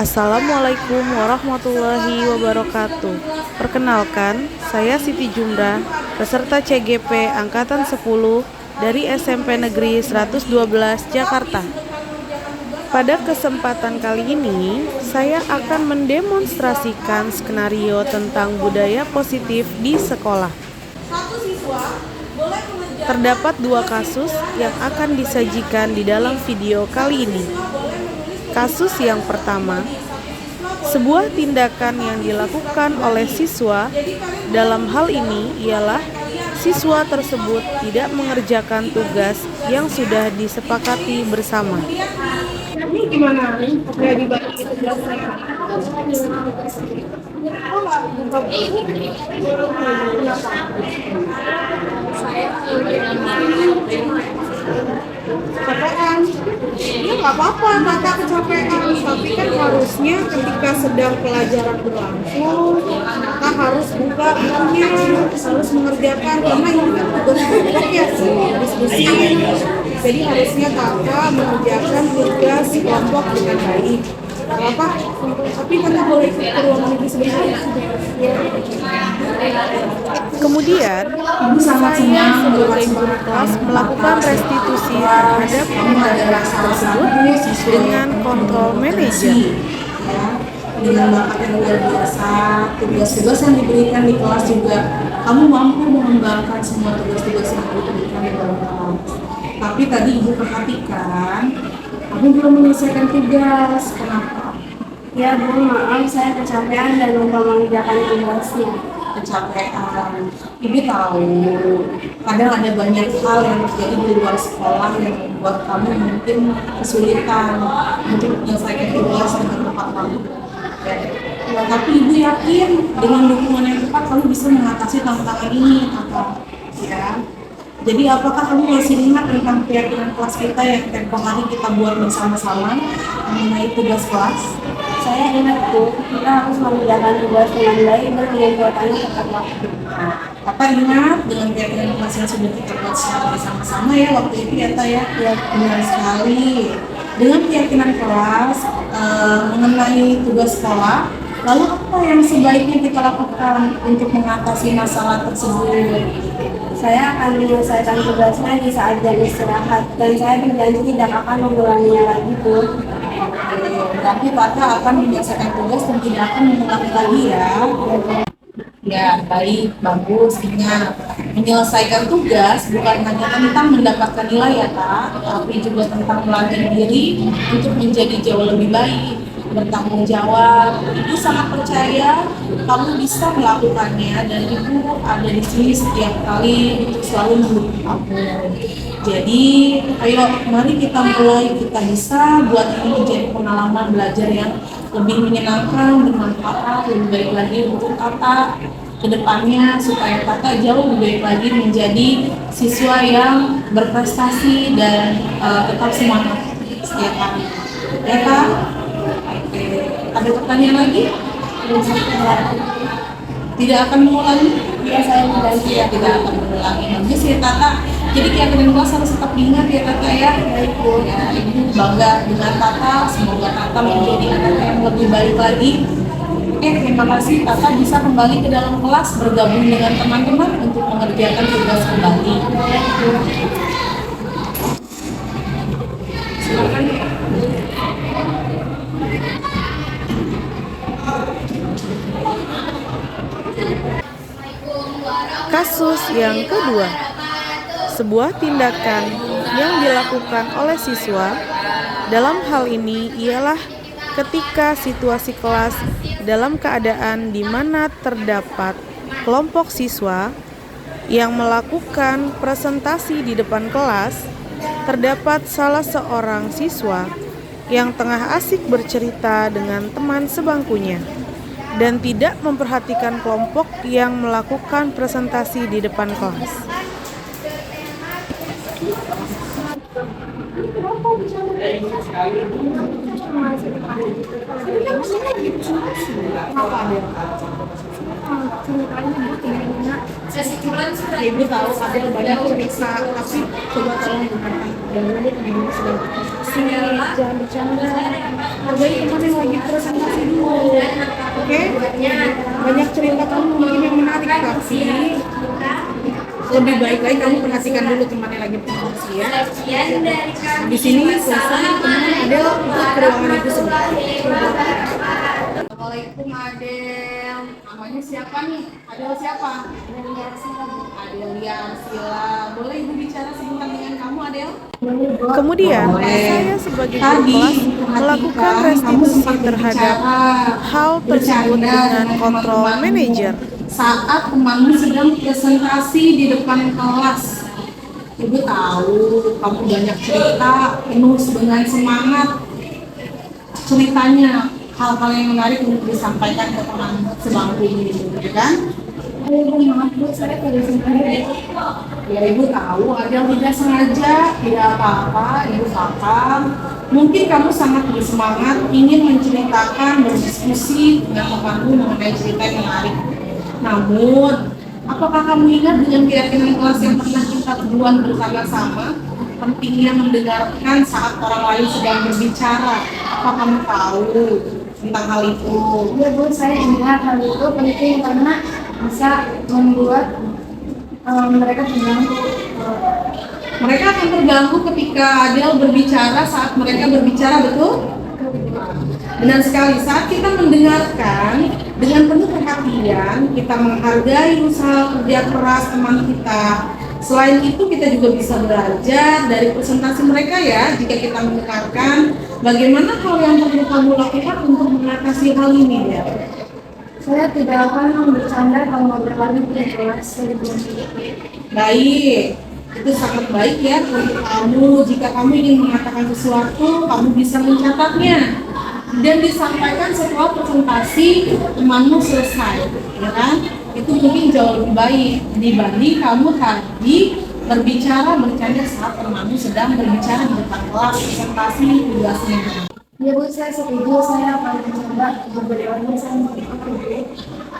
Assalamualaikum warahmatullahi wabarakatuh. Perkenalkan, saya Siti Jumrah, peserta CGP Angkatan 10 dari SMP Negeri 112 Jakarta. Pada kesempatan kali ini, saya akan mendemonstrasikan skenario tentang budaya positif di sekolah. Terdapat dua kasus yang akan disajikan di dalam video kali ini. Kasus yang pertama, sebuah tindakan yang dilakukan oleh siswa. Dalam hal ini ialah siswa tersebut tidak mengerjakan tugas yang sudah disepakati bersama. Ini gimana? Kayak dibagi tugasnya. Kecapean. Ya nggak apa-apa, kata kecapean. Tapi kan harusnya ketika sedang pelajaran berlangsung, kita harus buka bukunya, harus mengerjakan karena ini kan tugas kelompok ya, diskusi. Jadi harusnya kakak mengerjakan tugas kelompok dengan baik. Apa? Tapi kakak boleh ikut ke ruangan ibu sebentar. Kemudian, saya sebagai guru kelas melakukan restitusi terhadap tindakan tersebut dengan kontrol manajer. Dengan bakat yang luar biasa, tugas-tugas yang diberikan di kelas juga kamu mampu mengembangkan semua tugas-tugas yang diberikan di dalam kelas. Tapi tadi ibu perhatikan, kamu belum menyelesaikan tugas. Kenapa? Ya Bu, maaf saya kecapean dan lupa mengerjakan tugasnya. Kecapean. Ibu tahu, kadang ada banyak hal yang terjadi di luar sekolah yang membuat kamu mungkin kesulitan untuk menyelesaikan tugas dengan tepat waktu. Ya, tapi ibu yakin dengan dukungan yang tepat kamu bisa mengatasi tantangan ini, ya. Jadi apakah kamu masih ingat tentang keyakinan kelas kita yang tempoh hari kita buat bersama-sama mengenai tugas kelas? Saya ingat Bu, kita harus mengerjakan tugas dengan baik dan mengumpulkannya tepat waktu. Apa ingat dengan keyakinan kelas yang sudah kita buat secara bersama-sama ya waktu itu ya Ta ya? Ya benar sekali. Dengan keyakinan kelas mengenai tugas sekolah, lalu apa yang sebaiknya kita lakukan untuk mengatasi masalah tersebut? Saya akan menyelesaikan tugasnya di saat jam istirahat dan saya berjanji tidak akan mengulanginya lagi Bu. Berarti Tata akan menyelesaikan tugas dan tidak akan mengulangi lagi ya. Ya, baik, bagus. Ingat, menyelesaikan tugas bukan hanya tentang mendapatkan nilai ya Kak, tapi juga tentang melatih diri untuk menjadi jauh lebih baik, bertanggung jawab. Ibu sangat percaya kamu bisa melakukannya dan Ibu ada di sini setiap kali untuk selalu mendukung kamu. Jadi, ayo mari kita mulai, kita bisa buat ini menjadi pengalaman belajar yang lebih menyenangkan, bermanfaat, lebih baik lagi untuk Tata ke depannya supaya Tata jauh lebih baik lagi menjadi siswa yang berprestasi dan tetap semangat setiap hari. Ya Kak? Oke. Ada pertanyaan lagi? Tidak akan mengulangi? Ya saya berjanji ya. Tidak akan mengulangi. Bagus ya Tata. Jadi keyakinan kelas harus tetap diingat ya Tata ya. Baik Bu. Ya, Ibu bangga dengan Tata. Semoga Tata menjadi anak yang lebih baik lagi. Terima kasih. Tata bisa kembali ke dalam kelas bergabung dengan teman-teman untuk mengerjakan tugas kembali. Silakan. Kasus yang kedua, sebuah tindakan yang dilakukan oleh siswa. Dalam hal ini ialah ketika situasi kelas dalam keadaan di mana terdapat kelompok siswa yang melakukan presentasi di depan kelas. Terdapat salah seorang siswa yang tengah asik bercerita dengan teman sebangkunya dan tidak memperhatikan kelompok yang melakukan presentasi di depan kelas. Ibu tahu ada banyak cerita, tapi coba tolong bukan dan nanti ibu sedang presentasi, jangan bercanda. Hargai teman yang lagi presentasi dulu. Oke? Banyak cerita kamu mungkin yang menarik, tapi lebih baik lagi kamu perhatikan dulu teman yang lagi presentasi ya. Di sini selesai teman Adel ikut ke ruangan itu sebentar. Assalamualaikum Adel. Namanya siapa nih? Adel siapa? Adelia Arsila. Boleh ibu bicara sebentar dengan kamu Adel? Kemudian, saya sebagai guru kelas melakukan restitusi terhadap hal tersebut dengan kontrol manajer. Saat temanmu sedang presentasi di depan kelas, ibu tahu kamu banyak cerita, penuh dengan semangat ceritanya, hal-hal yang menarik untuk disampaikan ke teman sebangku ini, ya kan? Maaf Bu, saya tidak sengaja. Ya ibu tahu, Adel tidak sengaja, tidak apa-apa, ibu paham. Mungkin kamu sangat bersemangat ingin menceritakan, berdiskusi dengan temanmu mengenai cerita yang menarik. Namun, apakah kamu ingat dengan keyakinan kelas yang pernah kita buat bersama-sama? Pentingnya mendengarkan saat orang lain sedang berbicara. Apa kamu tahu tentang hal itu? Ya Bu, saya ingat hal itu penting karena bisa membuat mereka terganggu. Mereka akan terganggu ketika Adel berbicara saat mereka berbicara, betul? Benar sekali, saat kita mendengarkan dengan penuh perhatian, kita menghargai usaha kerja keras teman kita. Selain itu kita juga bisa belajar dari presentasi mereka ya, jika kita mendengarkan bagaimana hal yang perlu kamu lakukan untuk mengatasi hal ini ya. Saya tidak akan bercanda kalau ngobrol lagi di kelas. Baik, itu sangat baik ya untuk kamu. Jika kamu ingin mengatakan sesuatu, kamu bisa mencatatnya dan disampaikan setelah presentasi temanmu selesai, ya kan? Itu mungkin jauh lebih baik dibanding kamu tadi bercanda saat temanmu sedang berbicara di depan kelas presentasi tugasnya. Ya Bu, saya setuju. Saya akan mencoba beberapa lagi sama Bu.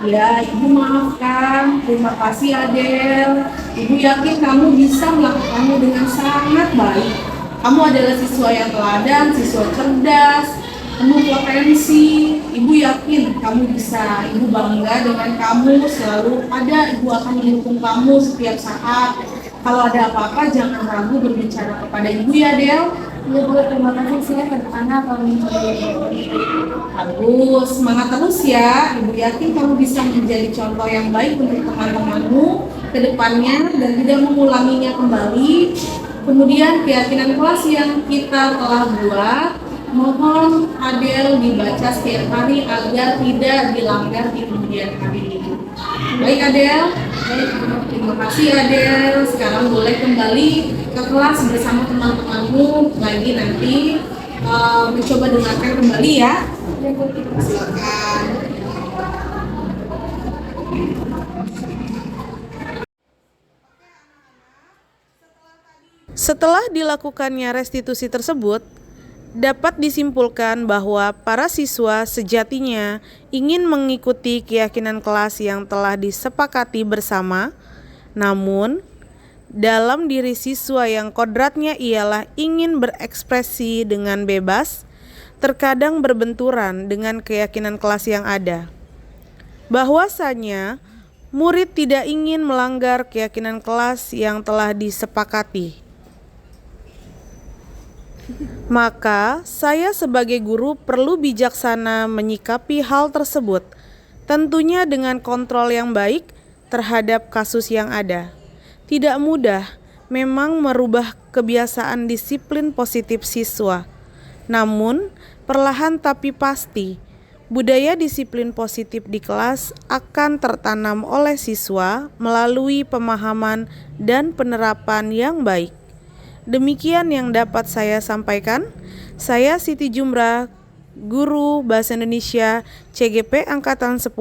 Ya, ibu maafkan. Terima kasih Adel. Ibu yakin kamu bisa melakukannya dengan sangat baik. Kamu adalah siswa yang teladan, siswa cerdas, penuh potensi. Ibu yakin kamu bisa. Ibu bangga dengan kamu, selalu ada. Ibu akan mendukung kamu setiap saat. Kalau ada apa-apa jangan ragu berbicara kepada ibu ya Del. Ya Bu, terima kasih. Saya anak akan mencoba. Bagus, semangat terus ya. Ibu yakin kamu bisa menjadi contoh yang baik untuk teman-temanmu ke depannya dan tidak mengulanginya kembali. Kemudian keyakinan kelas yang kita telah buat, mohon Adel dibaca setiap hari agar tidak dilanggar di kemudian hari. Baik Adel, terima kasih Adel. Sekarang boleh kembali ke kelas bersama teman-temanmu lagi nanti mencoba dengarkan kembali ya. Silakan. Setelah dilakukannya restitusi tersebut, dapat disimpulkan bahwa para siswa sejatinya ingin mengikuti keyakinan kelas yang telah disepakati bersama, namun dalam diri siswa yang kodratnya ialah ingin berekspresi dengan bebas, terkadang berbenturan dengan keyakinan kelas yang ada. Bahwasanya, murid tidak ingin melanggar keyakinan kelas yang telah disepakati. Maka, saya sebagai guru perlu bijaksana menyikapi hal tersebut, tentunya dengan kontrol yang baik terhadap kasus yang ada. Tidak mudah memang merubah kebiasaan disiplin positif siswa. Namun, perlahan tapi pasti, budaya disiplin positif di kelas akan tertanam oleh siswa melalui pemahaman dan penerapan yang baik. Demikian yang dapat saya sampaikan. Saya Siti Jumrah, Guru Bahasa Indonesia CGP Angkatan 10.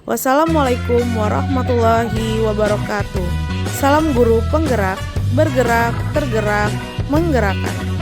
Wassalamualaikum warahmatullahi wabarakatuh. Salam guru penggerak, bergerak, tergerak, menggerakkan.